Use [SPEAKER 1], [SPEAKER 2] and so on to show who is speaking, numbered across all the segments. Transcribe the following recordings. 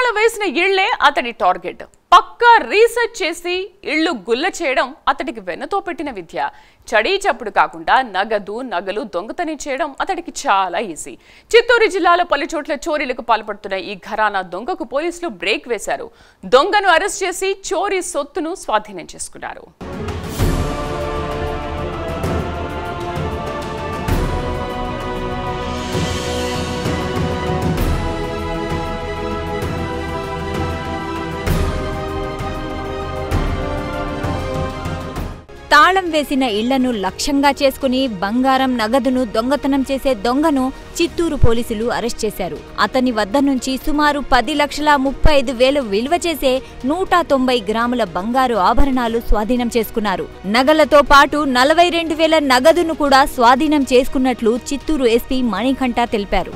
[SPEAKER 1] తాళాలు వేసిన ఇళ్లే అతడి టార్గెట్. పక్కా రీసెర్చ్ చేసి ఇళ్లు గుల్ల చేయడం అతడికి వెన్నతో పెట్టిన విద్య. చడీ చప్పుడు కాకుండా నగలు దొంగతనం చేయడం అతడికి చాలా ఈజీ. చిత్తూరు జిల్లాలో పలు చోట్ల చోరీలకు పాల్పడుతున్న ఈ ఘరానా దొంగకు పోలీసులు బ్రేక్ వేశారు. దొంగను అరెస్ట్ చేసి చోరీ సొత్తును స్వాధీనం చేసుకున్నారు.
[SPEAKER 2] తాళం వేసిన ఇళ్లను లక్ష్యంగా చేసుకుని బంగారం నగదును దొంగతనం చేసే దొంగను చిత్తూరు పోలీసులు అరెస్ట్ చేశారు. అతని వద్ద నుంచి సుమారు 10,35,000 విలువ చేసే 190 గ్రాముల బంగారు ఆభరణాలు స్వాధీనం చేసుకున్నారు. నగలతో పాటు 42,000 నగదును కూడా స్వాధీనం చేసుకున్నట్లు చిత్తూరు ఎస్పీ మణికంఠ తెలిపారు.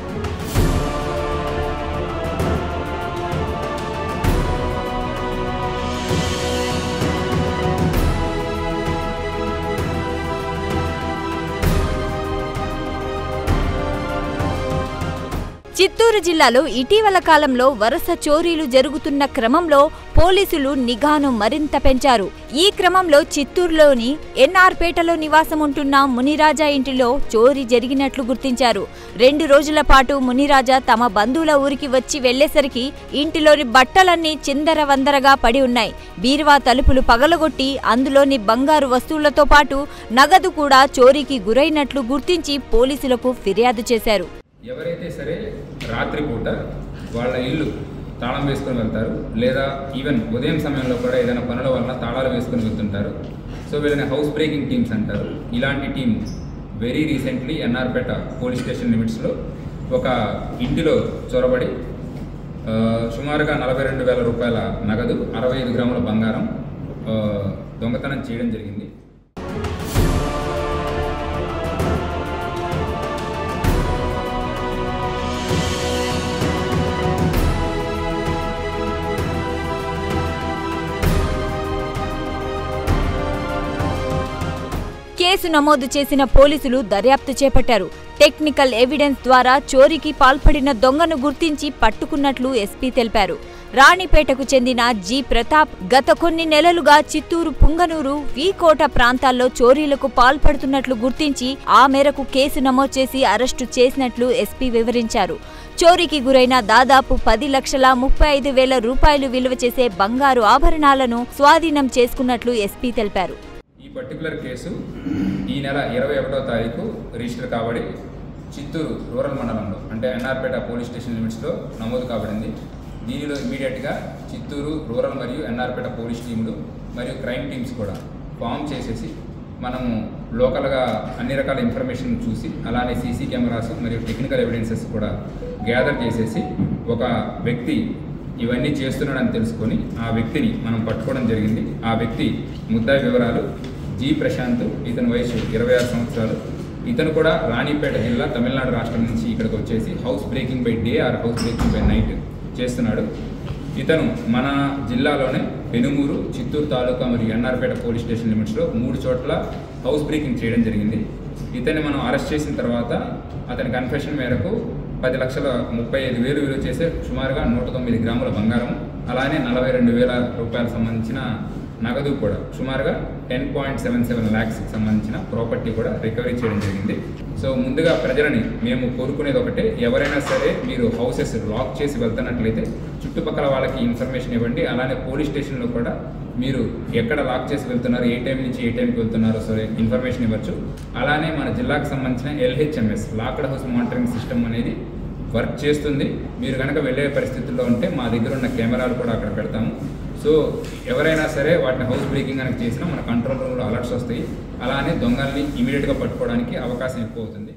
[SPEAKER 2] చిత్తూరు జిల్లాలో ఇటీవల కాలంలో వరుస చోరీలు జరుగుతున్న క్రమంలో పోలీసులు నిఘాను మరింత పెంచారు. ఈ క్రమంలో చిత్తూరులోని ఎన్ఆర్పేటలో నివాసం ఉంటున్న మునిరాజా ఇంటిలో చోరీ జరిగినట్లు గుర్తించారు. 2 రోజుల పాటు మునిరాజా తమ బంధువుల ఊరికి వచ్చి వెళ్లేసరికి ఇంటిలోని బట్టలన్నీ చిందరవందరగా పడి ఉన్నాయి. బీరువా తలుపులు పగలగొట్టి అందులోని బంగారు వస్తువులతో పాటు నగదు కూడా చోరీకి గురైనట్లు గుర్తించి పోలీసులకు ఫిర్యాదు చేశారు.
[SPEAKER 3] ఎవరైతే సరే రాత్రిపూట వాళ్ళ ఇల్లు తాళం వేసుకొని వెళ్తారు, లేదా ఈవెన్ ఉదయం సమయంలో కూడా ఏదైనా పనుల వల్ల తాళాలు వేసుకొని వెళ్తుంటారు. సో వీళ్ళని హౌస్ బ్రేకింగ్ టీమ్స్ అంటారు. ఇలాంటి team very recently NR Peta police station లిమిట్స్లో ఒక ఇంటిలో చొరబడి సుమారుగా 42,000 రూపాయల నగదు, 65 గ్రాముల బంగారం దొంగతనం చేయడం జరిగింది.
[SPEAKER 2] కేసు నమోదు చేసిన పోలీసులు దర్యాప్తు చేపట్టారు. టెక్నికల్ ఎవిడెన్స్ ద్వారా చోరీకి పాల్పడిన దొంగను గుర్తించి పట్టుకున్నట్లు ఎస్పీ తెలిపారు. రాణిపేటకు చెందిన జి ప్రతాప్ గత కొన్ని నెలలుగా చిత్తూరు, పుంగనూరు, వీకోట ప్రాంతాల్లో చోరీలకు పాల్పడుతున్నట్లు గుర్తించి ఆ మేరకు కేసు నమోదు చేసి అరెస్టు చేసినట్లు ఎస్పీ వివరించారు. చోరీకి గురైన దాదాపు 10,35,000 రూపాయలు విలువ చేసే బంగారు ఆభరణాలను స్వాధీనం చేసుకున్నట్లు ఎస్పీ తెలిపారు.
[SPEAKER 3] ఈ పర్టికులర్ కేసు ఈ నెల 21వ తారీఖు రిజిస్టర్ కాబడి చిత్తూరు రూరల్ మండలంలో అంటే ఎన్ఆర్పేట పోలీస్ స్టేషన్ లిమిట్స్లో నమోదు కాబడింది. దీనిలో ఇమీడియట్గా చిత్తూరు రూరల్ మరియు ఎన్ఆర్పేట పోలీస్ టీములు మరియు క్రైమ్ టీమ్స్ కూడా ఫామ్ చేసేసి మనము లోకల్గా అన్ని రకాల ఇన్ఫర్మేషన్ చూసి అలానే సీసీ కెమెరాస్ మరియు టెక్నికల్ ఎవిడెన్సెస్ కూడా గ్యాదర్ చేసేసి ఒక వ్యక్తి ఇవన్నీ చేస్తున్నాడని తెలుసుకొని ఆ వ్యక్తిని మనం పట్టుకోవడం జరిగింది. ఆ వ్యక్తి ముద్దాయి వివరాలు జి ప్రశాంత్, ఇతని వయసు 26 సంవత్సరాలు. ఇతను కూడా రాణిపేట జిల్లా, తమిళనాడు రాష్ట్రం నుంచి ఇక్కడికి వచ్చేసి house breaking by day or house breaking by night చేస్తున్నాడు. ఇతను మన జిల్లాలోనే పెనుమూరు, చిత్తూరు తాలూకా మరియు ఎన్ఆర్పేట పోలీస్ స్టేషన్ లిమిట్స్లో 3 చోట్ల హౌస్ బ్రేకింగ్ చేయడం జరిగింది. ఇతన్ని మనం అరెస్ట్ చేసిన తర్వాత అతని కన్ఫెషన్ మేరకు 10,35,000 విలువ చేసే సుమారుగా 109 గ్రాముల బంగారం, అలానే 42,000 రూపాయలకు సంబంధించిన నగదు కూడా సుమారుగా 10.77 lakhs సంబంధించిన ప్రాపర్టీ కూడా రికవరీ చేయడం జరిగింది. సో ముందుగా ప్రజలని మేము కోరుకునేది ఒకటే, ఎవరైనా సరే మీరు హౌసెస్ లాక్ చేసి వెళ్తున్నట్లయితే చుట్టుపక్కల వాళ్ళకి ఇన్ఫర్మేషన్ ఇవ్వండి. అలానే పోలీస్ స్టేషన్లో కూడా మీరు ఎక్కడ లాక్ చేసి వెళ్తున్నారు, ఏ టైం నుంచి ఏ టైంకి వెళ్తున్నారో సరే ఇన్ఫర్మేషన్ ఇవ్వచ్చు. అలానే మన జిల్లాకు సంబంధించిన LHMS locked house monitoring system అనేది వర్క్ చేస్తుంది. మీరు కనుక వెళ్ళే పరిస్థితుల్లో ఉంటే మా దగ్గర ఉన్న కెమెరాలు కూడా అక్కడ పెడతాము. సో ఎవరైనా సరే వాటిని హౌస్ బ్రేకింగ్ కనుక చేసినా మన కంట్రోల్ రూమ్లో అలర్ట్స్ వస్తాయి. అలానే దొంగల్ని ఇమీడియట్గా పట్టుకోవడానికి అవకాశం ఎక్కువ అవుతుంది.